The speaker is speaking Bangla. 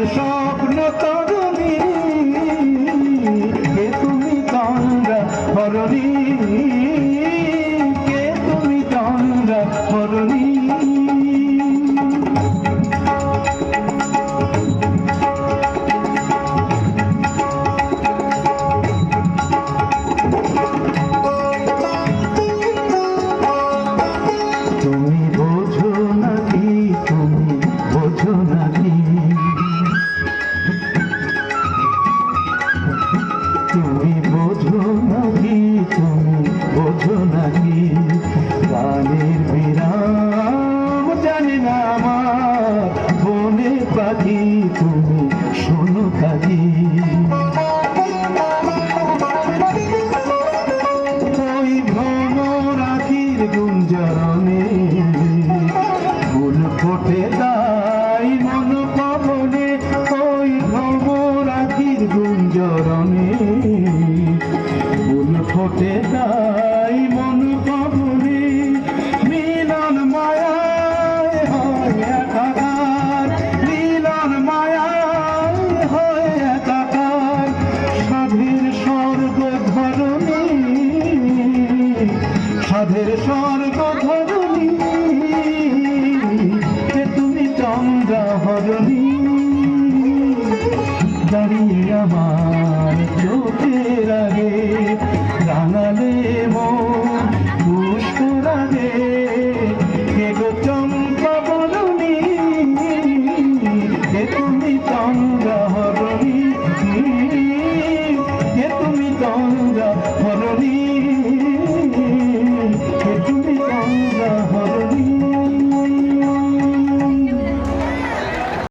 স্বপ্ন তরুণী কে তুমি গঙ্গা হরণী কে তুমি গঙ্গা হরণী তুমি বোঝো নাকি তুমি বোঝো নাকি তুমি বোঝো নাকি তুমি বোঝো নাকি গানের বিরাম জানি না আমার বনে পাখি তুমি শোনো কাকি ওই ভ্রমর আখির গুঞ্জরণে ফুল ফোটে তাই মন পবনে ওই ভ্রমর আখির গুঞ্জরণে ফুল ফোটে তাই মন পবনে মিলন মায়ায় হয় একাকার মিলন মায়ায় হয় একাকার সাধের স্বর্গ ধরণী সাধের স্বর্গ